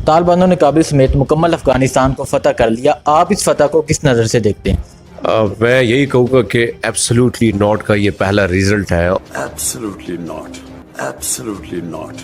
तालिबानों ने काबिल समेत मुकम्मल अफगानिस्तान को फतह कर लिया, आप इस फतह को किस नज़र से देखते हैं? मैं यही कहूँगा कि एब्सोल्युटली नॉट का ये पहला रिजल्ट है। Absolutely not. Absolutely not.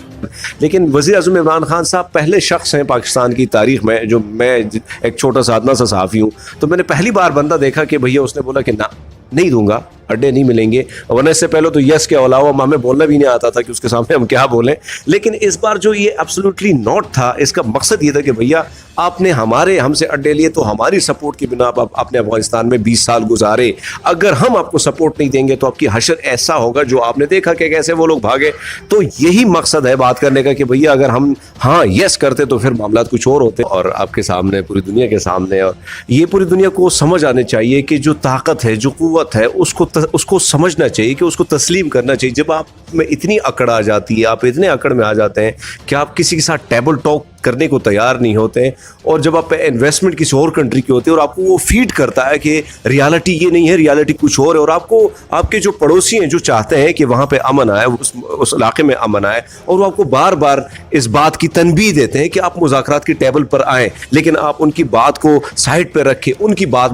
लेकिन वज़ीर आज़म इमरान खान साहब पहले शख्स हैं पाकिस्तान की तारीख में, जो मैं एक छोटा सा अदना सा सहाफ़ी हूँ, तो मैंने पहली बार बंदा देखा कि भैया उसने बोला कि ना, नहीं दूंगा, अड्डे नहीं मिलेंगे। वरना इससे पहले तो यस के अलावा हमें बोलना भी नहीं आता था कि उसके सामने हम क्या बोलें। लेकिन इस बार जो ये एब्सोल्युटली नॉट था, इसका मकसद ये था कि भैया आपने हमसे अड्डे लिए, तो हमारी सपोर्ट की बिना पर आपने अफगानिस्तान में 20 साल गुजारे, अगर हम आपको सपोर्ट नहीं देंगे तो आपकी हशर ऐसा होगा जो आपने देखा कि कैसे वो लोग भागे। तो यही मकसद है बात करने का कि भैया अगर हम हाँ यस करते तो फिर मामला कुछ और होते। और आपके सामने, पूरी दुनिया के सामने, और ये पूरी दुनिया को समझ आने चाहिए कि जो ताकत है, जो कुव्वत है, उसको समझना चाहिए, कि उसको तस्लीम करना चाहिए। जब आप में इतनी अकड़ आ जाती है, आप इतने अकड़ में आ जाते हैं कि आप किसी के साथ टेबल टॉक करने को तैयार नहीं होते, और जब आप इन्वेस्टमेंट किसी और कंट्री की होती है और आपको वो फीड करता है कि रियलिटी ये नहीं है, रियलिटी कुछ और है, और आपको आपके जो पड़ोसी हैं जो चाहते हैं कि वहाँ पे अमन आए, उस इलाके में अमन आए, और वो आपको बार बार इस बात की तनबीह देते हैं कि आप मुज़ाकरात की टेबल पर आएँ, लेकिन आप उनकी बात को साइड पर रखें, उनकी बात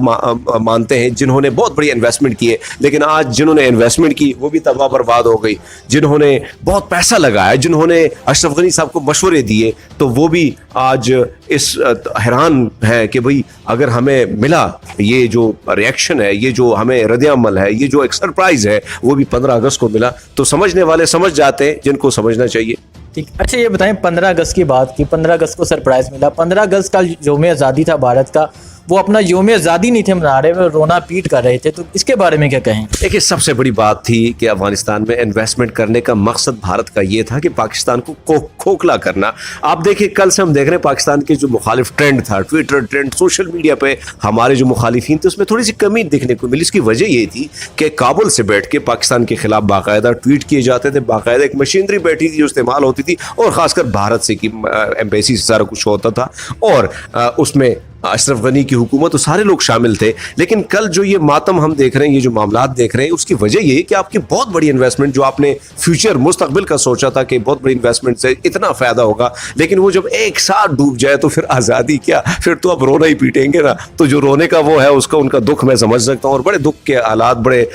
मानते हैं जिन्होंने बहुत बड़ी इन्वेस्टमेंट की है। लेकिन आज जिन्होंने इन्वेस्टमेंट की वो भी तबाह बर्बाद हो गई, जिन्होंने बहुत पैसा लगाया, जिन्होंने अशरफ गनी साहब को मशवरे दिए, तो वो भी आज इस हैरान है कि भाई अगर हमें मिला ये जो रिएक्शन है, ये जो हमें रद्द-ए-अमल है, ये जो एक सरप्राइज है, वो भी 15 अगस्त को मिला। तो समझने वाले समझ जाते हैं जिनको समझना चाहिए। ठीक, अच्छा ये बताएं, 15 अगस्त की बात की, 15 अगस्त को सरप्राइज मिला, 15 अगस्त का यौम आज़ादी था भारत का, वो अपना यौम आज़ादी नहीं थे मना रहे, वो रोना पीट कर रहे थे, तो इसके बारे में क्या कहें? देखिए, सबसे बड़ी बात थी कि अफगानिस्तान में इन्वेस्टमेंट करने का मकसद भारत का ये था कि पाकिस्तान को खोखला करना। आप देखिए, कल से हम देख रहे हैं पाकिस्तान के जो मुखालिफ ट्रेंड था, ट्विटर ट्रेंड, सोशल मीडिया पे हमारे जो मुखालिफिन थे उसमें थोड़ी सी कमी देखने को मिली। इसकी वजह ये थी कि काबुल से बैठ के पाकिस्तान के खिलाफ बाकायदा ट्वीट किए जाते थे, बाकायदा एक मशीनरी बैठी थी जो इस्तेमाल होती थी, और खासकर भारत से की एम्बेसी से सारा कुछ होता था, और उसमें अशरफ गनी की हुकूमत, तो सारे लोग शामिल थे। लेकिन कल जो ये मातम हम देख रहे हैं, ये जो मामलात देख रहे हैं, उसकी वजह ये कि आपकी बहुत बड़ी इन्वेस्टमेंट, जो आपने फ्यूचर मुस्तकबिल का सोचा था कि बहुत बड़ी इन्वेस्टमेंट से इतना फ़ायदा होगा, लेकिन वो जब एक साथ डूब जाए तो फिर आज़ादी क्या, फिर तो आप रोना ही पीटेंगे ना। तो जो रोने का वो है, उसका उनका दुख मैं समझ सकता हूँ, और बड़े दुख के हालात, बड़े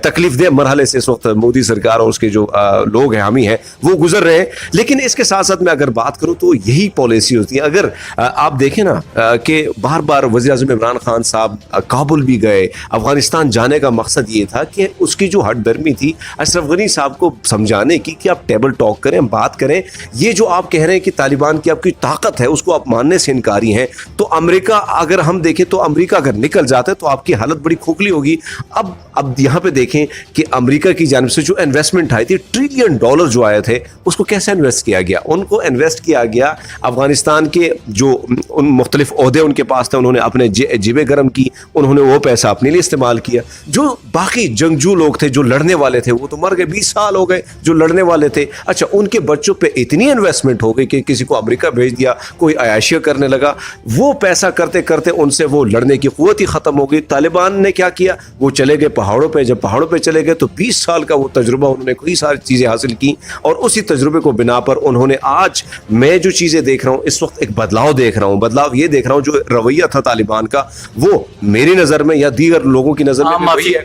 तकलीफ दे मरहले से इस वक्त मोदी सरकार और उसके जो लोग हैं, हामी हैं, वो गुजर रहे हैं। लेकिन इसके साथ साथ मैं अगर बात करूँ तो यही पॉलिसी होती है। अगर आप देखें ना कि बार बार वज़ीर आज़म इमरान खान साहब काबुल भी गए, अफगानिस्तान जाने का मकसद ये था कि उसकी जो हटदर्मी थी अशरफ गनी साहब को समझाने की कि आप टेबल टॉक करें, बात करें। ये जो आप कह रहे हैं कि तालिबान की आपकी ताकत है, उसको आप मानने से इनकारी हैं, तो अमेरिका, अगर हम देखें तो अमेरिका अगर निकल जाता है तो आपकी हालत बड़ी खोखली होगी। अब यहाँ पे देखें कि अमेरिका की जानिब से जो इन्वेस्टमेंट आई थी, $1 ट्रिलियन जो आए थे, उसको कैसे इन्वेस्ट किया गया? उनको इन्वेस्ट किया गया अफगानिस्तान के जो उन मुख्तलिफ ओहदे उनके पास थे, उन्होंने अपने जेबें गर्म की, उन्होंने वो पैसा अपने लिए इस्तेमाल किया। जो बाकी जंगजू लोग थे, जो लड़ने वाले थे, वो तो मर गए, 20 साल हो गए जो लड़ने वाले थे। अच्छा, उनके बच्चों पे इतनी इन्वेस्टमेंट हो गई कि किसी को अमेरिका भेज दिया, कोई अयाशिया करने लगा। वो पैसा करते करते उनसे वो लड़ने की क़ुव्वत ही ख़त्म हो गई। तालिबान ने क्या किया, वो चले गए पहाड़ों पे। जब पहाड़ों पे चले गए तो 20 साल का वो तजुर्बा, उन्होंने कई सारी चीज़ें हासिल की, और उसी तजुर्बे को बिना पर उन्होंने, आज मैं जो चीज़ें देख रहा हूँ इस वक्त, एक बदलाव देख रहा हूँ। बदलाव ये देख रहा हूँ, जो रवैया था तालिबान का, वो मेरी नज़र में या दीगर लोगों की नज़र में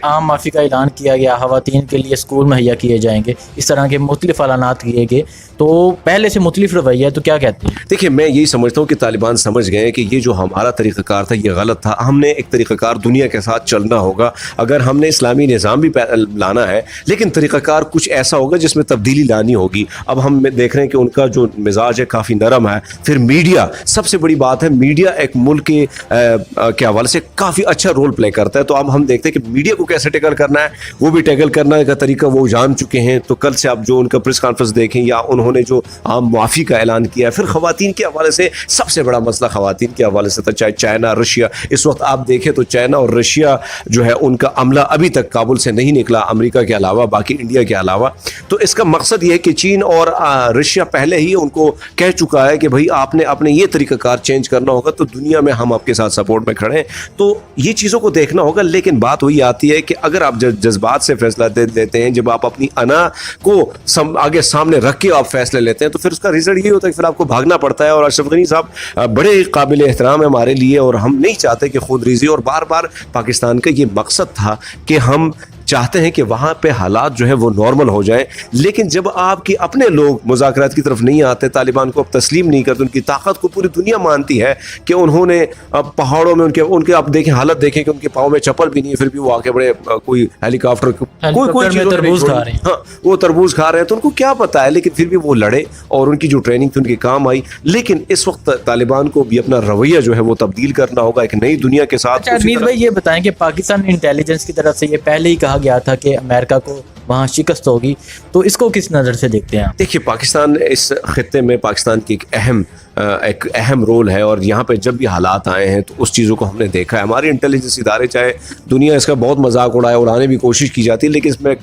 आम माफ़ी का ऐलान किया गया, ख़वातीन के लिए स्कूल मुहैया किए जाएंगे, इस तरह के मुख्तलिफ ऐलानात किए गए, तो पहले से मुख्तलिफ रवैया है, तो क्या कहते हैं? देखिए, मैं यही समझता हूँ कि तालिबान समझ गए कि ये जो हमारा तरीक़ाकार था ये गलत था। हमने एक तरीक़ाकार दुनिया के साथ चलना होगा। अगर हमने इस्लामी निज़ाम भी लाना है, लेकिन तरीक़ाकार कुछ ऐसा होगा जिसमें तब्दीली लानी होगी। अब हम देख रहे हैं कि उनका जो मिजाज है काफ़ी नरम है। फिर मीडिया, सबसे बड़ी बात है, मीडिया एक मुल्क के हवाले से काफ़ी अच्छा रोल प्ले करता है। तो अब हम देखते हैं कि मीडिया को कैसे टैकल करना है, वो भी टैकल करने का तरीका वो जान चुके हैं। तो कल से आप जो उनका प्रेस कॉन्फ्रेंस देखें, या उन्होंने जो आम माफ़ी का ऐलान किया। फिर ख़वातीन के हवाले से सबसे बड़ा मसला ख़वातीन के हवाले से था, चाहे चाइना, रशिया। इस वक्त आप देखें तो चाइना और रशिया जो है, उनका अमला अभी तक काबुल से नहीं निकला, अमेरिका के अलावा, बाकी इंडिया के अलावा। तो इसका मकसद ये है कि चीन और रशिया पहले ही उनको कह चुका है कि भाई आपने अपने ये तरीक़ाकार चेंज करना होगा, तो दुनिया में میں ہم آپ کے ساتھ سپورٹ میں کھڑے ہیں. تو یہ چیزوں کو دیکھنا ہوگا. لیکن بات وہی آتی ہے کہ اگر آپ جذبات سے فیصلہ دیتے ہیں, جب آپ اپنی انا کو آگے سامنے رکھ کے آپ فیصلے لیتے ہیں, تو پھر اس کا رزلٹ یہ ہوتا ہے کہ پھر آپ کو بھاگنا پڑتا ہے. اور اشرف غنی صاحب بڑے قابل احترام ہے ہمارے لیے, اور ہم نہیں چاہتے کہ خود ریزی, اور بار بار پاکستان کا یہ مقصد تھا کہ ہم چاہتے ہیں کہ وہاں پہ حالات جو ہے وہ نارمل ہو جائیں. لیکن جب آپ کی اپنے لوگ مذاکرات کی طرف نہیں آتے, طالبان کو اب تسلیم نہیں کرتے, ان کی طاقت کو پوری دنیا مانتی ہے کہ انہوں نے پہاڑوں میں ان کے آپ دیکھیں حالت دیکھیں کہ ان کے پاؤں میں چپل بھی نہیں ہے, پھر بھی وہ آ کے بڑے کوئی ہیلی کاپٹر کوئی چیز تربوز کھا رہے ہیں. ہاں وہ تربوز کھا رہے ہیں, تو ان کو کیا پتا ہے, لیکن پھر بھی وہ لڑے اور ان کی جو ٹریننگ تھی ان کے کام آئی. لیکن اس وقت طالبان کو بھی اپنا رویہ جو ہے وہ تبدیل کرنا ہوگا ایک نئی دنیا کے ساتھ. اچھا حمید بھائی یہ بتائیں کہ پاکستان انٹیلیجنس کی طرف سے یہ پہلے ہی کہا گیا تھا کہ امریکہ کو وہاں شکست ہوگی, تو اس کو کس نظر سے دیکھتے ہیں آپ؟ دیکھیے پاکستان اس خطے میں پاکستان کی ایک اہم رول ہے, اور یہاا پہ جب بھی حالات آئے ہیں تو اس چیزوں کو ہم نے دیکھا ہے. ہمارے انٹیلیجنس ادارے, چاہے دنیا اس کا بہت مذاق اڑائے, اڑانے بھی کوشش کی جاتی ہے, لیکن اس میں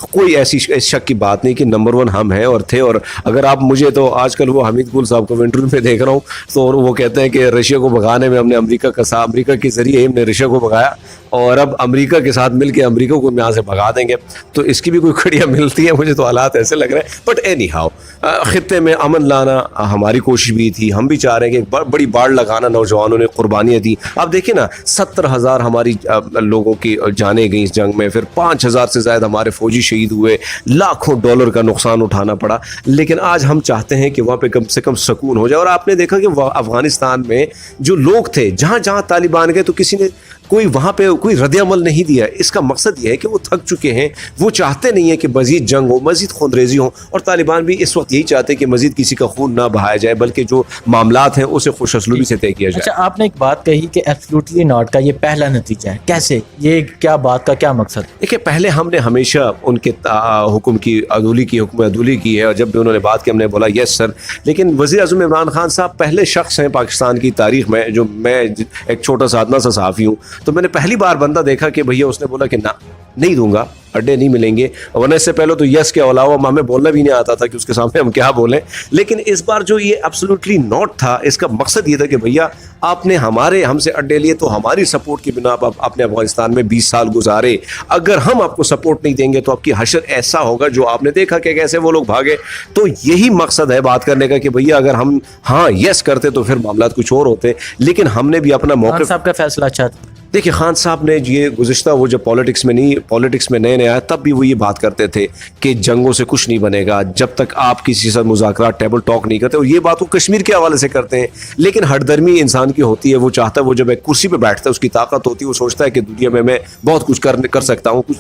کوئی ایسی شک کی بات نہیں کہ نمبر 1 ہم ہیں اور تھے. اور اگر آپ مجھے تو آج کل وہ حمید گل صاحب کو انٹرویو میں دیکھ رہا ہوں, تو وہ کہتے ہیں کہ رشیا کو بھگانے میں ہم نے امریکہ کے ذریعے ہم نے رشیا کو بھگایا, اور اب امریکہ کے ساتھ مل کے امریکہ کو یہاں سے بھگا دیں گے. تو اس کی بھی کوئی کھڑیاں ملتی ہیں, مجھے تو حالات ایسے لگ رہے ہیں. بٹ اینی ہاؤ خطے میں امن لانا ہماری کوشش بھی تھی. ہم بھی چاہ رہے ہیں کہ ایک بڑی باڑ لگانا, نوجوانوں نے قربانیاں دی. آپ دیکھیں نا 70,000 ہماری لوگوں کی جانیں گئیں اس جنگ میں, پھر 5,000 سے زائد ہمارے فوجی شہید ہوئے, لاکھوں ڈالر کا نقصان اٹھانا پڑا. لیکن آج ہم چاہتے ہیں کہ وہاں پہ کم سے کم سکون ہو جائے. اور آپ نے دیکھا کہ افغانستان میں جو لوگ تھے, جہاں جہاں طالبان گئے تو کسی نے کوئی وہاں پہ کوئی رد عمل نہیں دیا. اس کا مقصد یہ ہے کہ وہ تھک چکے ہیں, وہ چاہتے نہیں ہیں کہ مزید جنگ ہو, مزید خونریزی ہو. اور طالبان بھی اس وقت یہی چاہتے ہیں کہ مزید کسی کا خون نہ بہایا جائے, بلکہ جو معاملات ہیں اسے خوش اسلوبی سے طے کیا جائے. اچھا آپ نے ایک بات کہی کہ ایبسلیوٹلی ناٹ کا یہ پہلا نتیجہ ہے, کیسے, یہ کیا بات کا کیا مقصد؟ دیکھیے پہلے ہم نے ہمیشہ ان کے حکم عدولی کی ہے, اور جب بھی انہوں نے بات کی ہم نے بولا یس سر. لیکن وزیر اعظم عمران خان صاحب پہلے شخص ہیں پاکستان کی تاریخ میں, جو میں ایک چھوٹا سا ادنا سا صحافی ہوں, تو میں نے پہلی بار بندہ دیکھا کہ بھیا اس نے بولا کہ نہ نہیں دوں گا, اڈے نہیں ملیں گے. ورنہ اس سے پہلے تو یس کے علاوہ ہمیں بولنا بھی نہیں آتا تھا کہ اس کے سامنے ہم کیا بولیں. لیکن اس بار جو یہ ایبسلیوٹلی ناٹ تھا, اس کا مقصد یہ تھا کہ بھیا آپ نے ہم سے اڈے لیے, تو ہماری سپورٹ کی بنا پر آپ نے افغانستان میں 20 سال گزارے. اگر ہم آپ کو سپورٹ نہیں دیں گے تو آپ کی حشر ایسا ہوگا جو آپ نے دیکھا کہ کیسے وہ لوگ بھاگے. تو یہی مقصد ہے بات کرنے کا کہ بھیا اگر ہم یس کرتے تو پھر معاملات کچھ اور ہوتے. لیکن ہم نے بھی اپنا موقف, صاحب کا فیصلہ اچھا تھا. دیکھیے خان صاحب نے یہ گزشتہ وہ جب پالیٹکس میں نئے آئے, تب بھی وہ یہ بات کرتے تھے کہ جنگوں سے کچھ نہیں بنے گا جب تک آپ کسی سے مذاکرات ٹیبل ٹاک نہیں کرتے. اور یہ بات وہ کشمیر کے حوالے سے کرتے ہیں. لیکن ہٹ درمی انسان کی ہوتی ہے, وہ چاہتا ہے, وہ جب ایک کرسی پہ بیٹھتا ہے اس کی طاقت ہوتی ہے, وہ سوچتا ہے کہ دنیا میں بہت کچھ کر سکتا ہوں, کچھ